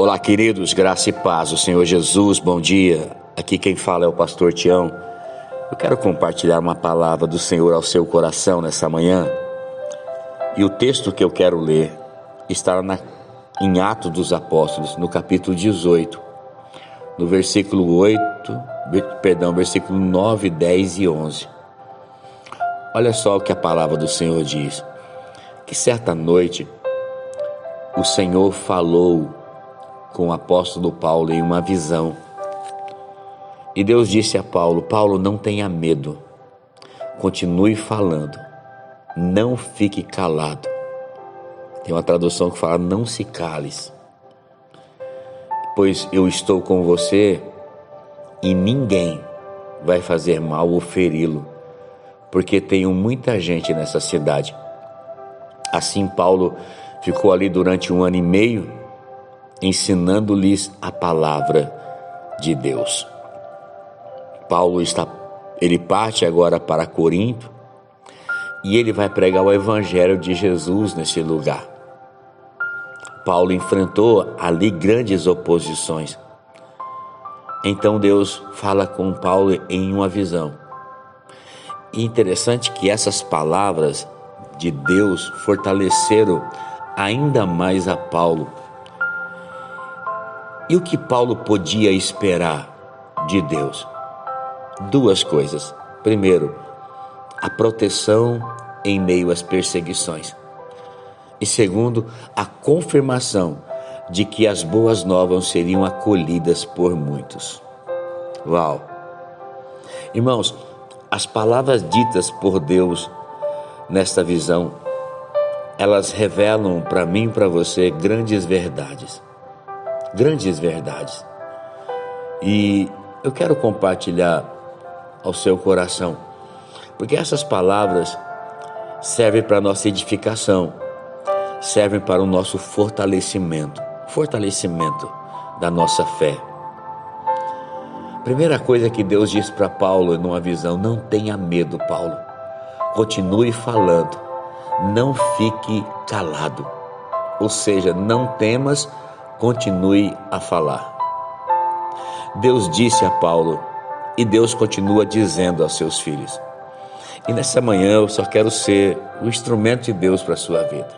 Olá, queridos, graça e paz, o Senhor Jesus, bom dia. Aqui quem fala é o pastor Tião. Eu quero compartilhar uma palavra do Senhor ao seu coração nessa manhã. E o texto que eu quero ler está em Atos dos Apóstolos, no capítulo 18, no versículo 9, 10 e 11. Olha só o que a palavra do Senhor diz. Que certa noite o Senhor falou com o apóstolo Paulo em uma visão. E Deus disse a Paulo: Paulo, não tenha medo, continue falando, não fique calado. Tem uma tradução que fala: não se cales, pois eu estou com você e ninguém vai fazer mal ou feri-lo, porque tenho muita gente nessa cidade. Assim Paulo ficou ali durante 1 ano e meio, ensinando-lhes a palavra de Deus. Paulo ele parte agora para Corinto e ele vai pregar o evangelho de Jesus nesse lugar. Paulo enfrentou ali grandes oposições. Então Deus fala com Paulo em uma visão. E interessante que essas palavras de Deus fortaleceram ainda mais a Paulo. E o que Paulo podia esperar de Deus? Duas coisas. Primeiro, a proteção em meio às perseguições. E segundo, a confirmação de que as boas novas seriam acolhidas por muitos. Uau! Irmãos, as palavras ditas por Deus nesta visão, elas revelam para mim e para você grandes verdades. Grandes verdades. E eu quero compartilhar ao seu coração, porque essas palavras servem para a nossa edificação, servem para o nosso fortalecimento da nossa fé. Primeira coisa que Deus diz para Paulo numa visão: não tenha medo, Paulo, continue falando, não fique calado, ou seja, não temas, continue a falar. Deus disse a Paulo e Deus continua dizendo aos seus filhos. E nessa manhã eu só quero ser o instrumento de Deus para a sua vida.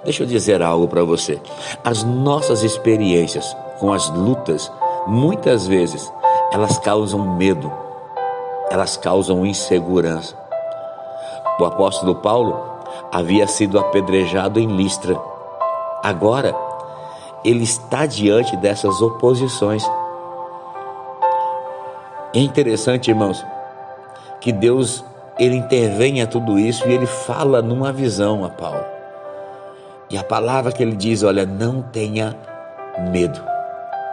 Deixa eu dizer algo para você. As nossas experiências com as lutas, muitas vezes, elas causam medo, elas causam insegurança. O apóstolo Paulo havia sido apedrejado em Listra. Agora, ele está diante dessas oposições. É interessante, irmãos, que Deus, ele intervém a tudo isso e ele fala numa visão a Paulo. E a palavra que ele diz, olha, não tenha medo.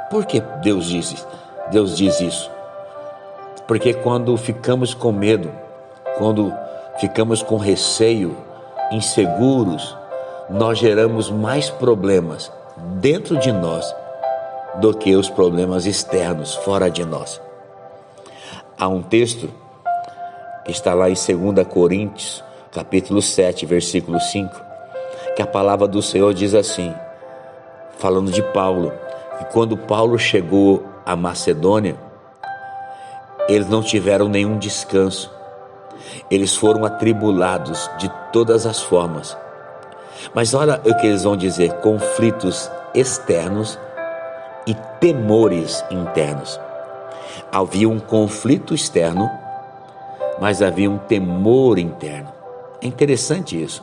Por que Deus diz isso? Porque quando ficamos com medo, quando ficamos com receio, inseguros, nós geramos mais problemas dentro de nós do que os problemas externos, fora de nós. Há um texto que está lá em 2 Coríntios, capítulo 7, versículo 5, que a palavra do Senhor diz assim, falando de Paulo, que quando Paulo chegou à Macedônia, eles não tiveram nenhum descanso, eles foram atribulados de todas as formas. Mas olha o que eles vão dizer: conflitos externos e temores internos. Havia um conflito externo, mas havia um temor interno. É interessante isso.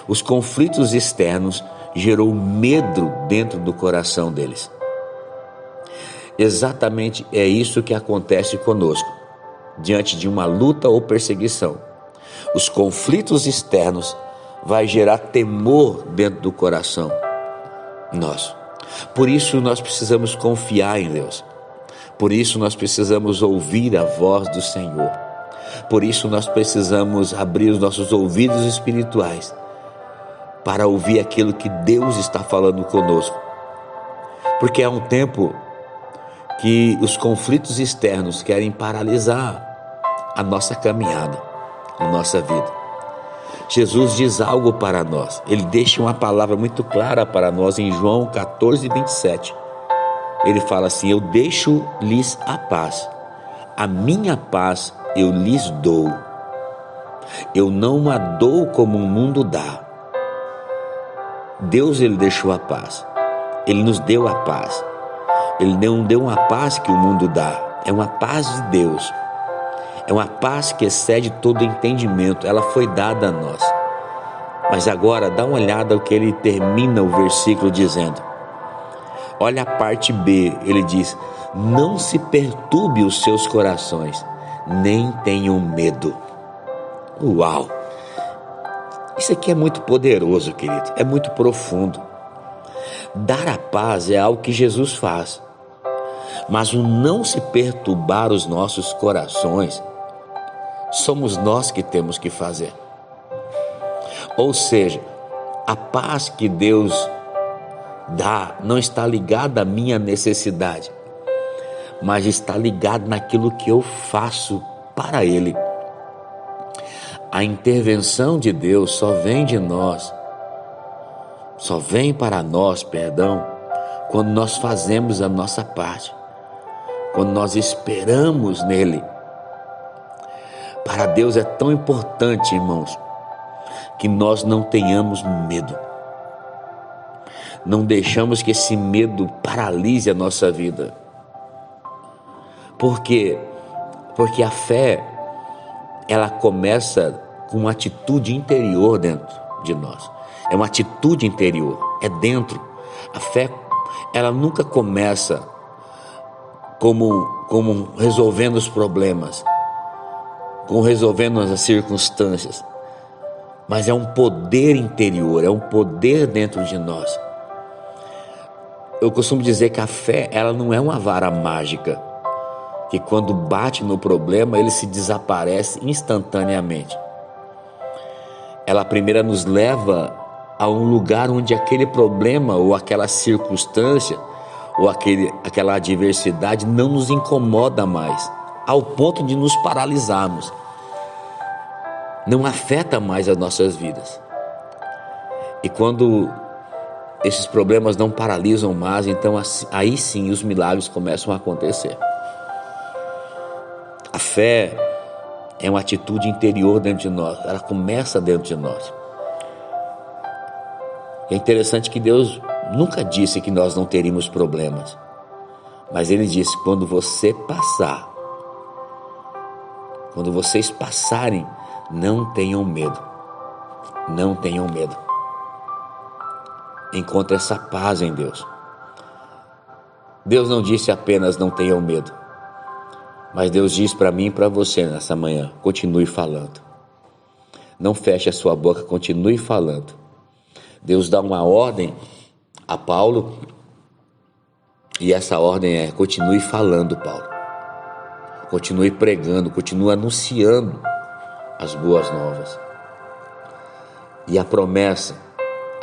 Os conflitos externos gerou medo dentro do coração deles. Exatamente é isso que acontece conosco, diante de uma luta ou perseguição. Os conflitos externos vai gerar temor dentro do coração nosso. Por isso nós precisamos confiar em Deus. Por isso nós precisamos ouvir a voz do Senhor. Por isso nós precisamos abrir os nossos ouvidos espirituais para ouvir aquilo que Deus está falando conosco. Porque é um tempo que os conflitos externos querem paralisar a nossa caminhada, a nossa vida. Jesus diz algo para nós. Ele deixa uma palavra muito clara para nós em João 14, 27. Ele fala assim: eu deixo-lhes a paz, a minha paz eu lhes dou. Eu não a dou como o mundo dá. Deus, ele deixou a paz. Ele nos deu a paz. Ele não deu uma paz que o mundo dá. É uma paz de Deus. É uma paz que excede todo entendimento. Ela foi dada a nós. Mas agora dá uma olhada ao que ele termina o versículo dizendo. Olha a parte B. Ele diz: não se perturbe os seus corações, nem tenham medo. Uau! Isso aqui é muito poderoso, querido. É muito profundo. Dar a paz é algo que Jesus faz. Mas o não se perturbar os nossos corações, somos nós que temos que fazer. Ou seja, a paz que Deus dá não está ligada à minha necessidade, mas está ligada naquilo que eu faço para Ele. A intervenção de Deus só vem para nós, quando nós fazemos a nossa parte, quando nós esperamos nele. Para Deus é tão importante, irmãos, que nós não tenhamos medo. Não deixamos que esse medo paralise a nossa vida. Por quê? Porque a fé, ela começa com uma atitude interior dentro de nós. É uma atitude interior, é dentro. A fé, ela nunca começa como resolvendo os problemas, como resolvendo as circunstâncias. Mas é um poder interior, é um poder dentro de nós. Eu costumo dizer que a fé, ela não é uma vara mágica, que quando bate no problema, ele se desaparece instantaneamente. Ela primeiro nos leva a um lugar onde aquele problema ou aquela circunstância ou aquela adversidade não nos incomoda mais, ao ponto de nos paralisarmos. Não afeta mais as nossas vidas. E quando esses problemas não paralisam mais, então aí sim os milagres começam a acontecer. A fé é uma atitude interior dentro de nós, ela começa dentro de nós. É interessante que Deus nunca disse que nós não teríamos problemas, mas Ele disse: quando vocês passarem, não tenham medo, não tenham medo. Encontre essa paz em Deus. Deus não disse apenas não tenham medo, mas Deus diz para mim e para você nessa manhã: continue falando. Não feche a sua boca, continue falando. Deus dá uma ordem a Paulo, e essa ordem é: continue falando, Paulo. Continue pregando, continue anunciando as boas novas. E a promessa,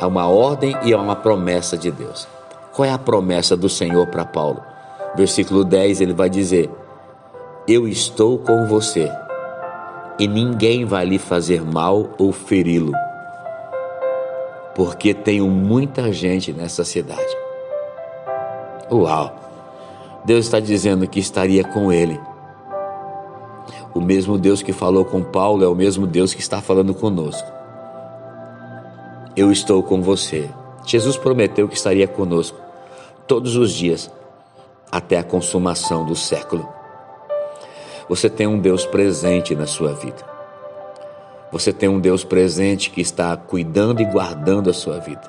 há uma ordem e há uma promessa de Deus. Qual é a promessa do Senhor para Paulo? Versículo 10, ele vai dizer: eu estou com você, e ninguém vai lhe fazer mal ou feri-lo, porque tenho muita gente nessa cidade. Uau! Deus está dizendo que estaria com ele. O mesmo Deus que falou com Paulo é o mesmo Deus que está falando conosco. Eu estou com você. Jesus prometeu que estaria conosco todos os dias, até a consumação do século. Você tem um Deus presente na sua vida. Você tem um Deus presente que está cuidando e guardando a sua vida,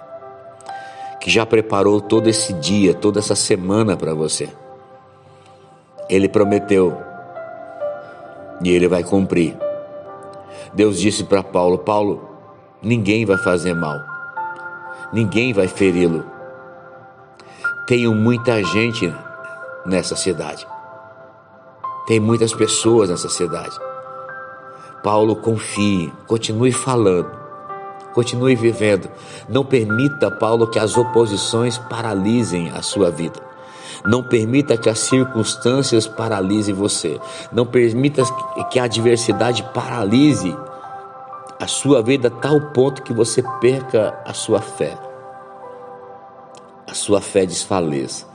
que já preparou todo esse dia, toda essa semana para você. Ele prometeu e Ele vai cumprir. Deus disse para Paulo: Paulo, ninguém vai fazer mal, ninguém vai feri-lo. Tenho muita gente nessa cidade, tem muitas pessoas nessa cidade. Paulo, confie, continue falando, continue vivendo. Não permita, Paulo, que as oposições paralisem a sua vida. Não permita que as circunstâncias paralisem você. Não permita que a adversidade paralise a sua vida a tal ponto que você perca a sua fé desfaleça.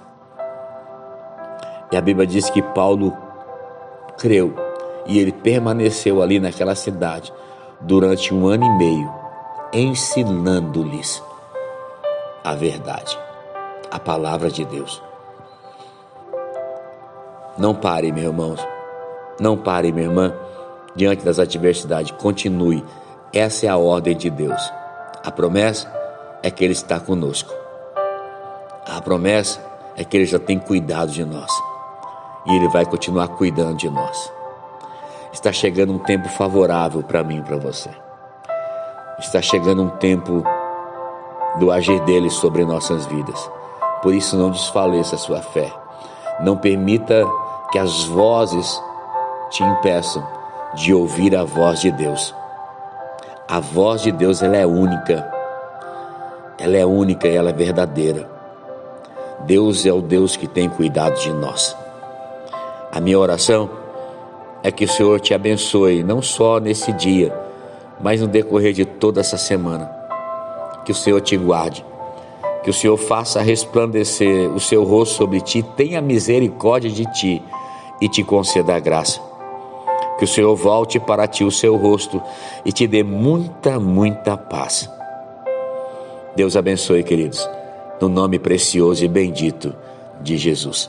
E a Bíblia diz que Paulo creu e ele permaneceu ali naquela cidade durante 1 ano e meio, ensinando-lhes a verdade, a palavra de Deus. Não pare, meus irmãos, não pare, minha irmã, diante das adversidades, continue. Essa é a ordem de Deus. A promessa é que Ele está conosco. A promessa é que Ele já tem cuidado de nós e Ele vai continuar cuidando de nós. Está chegando um tempo favorável para mim e para você. Está chegando um tempo do agir dele sobre nossas vidas. Por isso, não desfaleça a sua fé. Não permita que as vozes te impeçam de ouvir a voz de Deus. A voz de Deus, ela é única. Ela é única e ela é verdadeira. Deus é o Deus que tem cuidado de nós. A minha oração é que o Senhor te abençoe, não só nesse dia, mas no decorrer de toda essa semana. Que o Senhor te guarde, que o Senhor faça resplandecer o seu rosto sobre ti, tenha misericórdia de ti e te conceda a graça. Que o Senhor volte para ti o seu rosto e te dê muita, muita paz. Deus abençoe, queridos, no nome precioso e bendito de Jesus.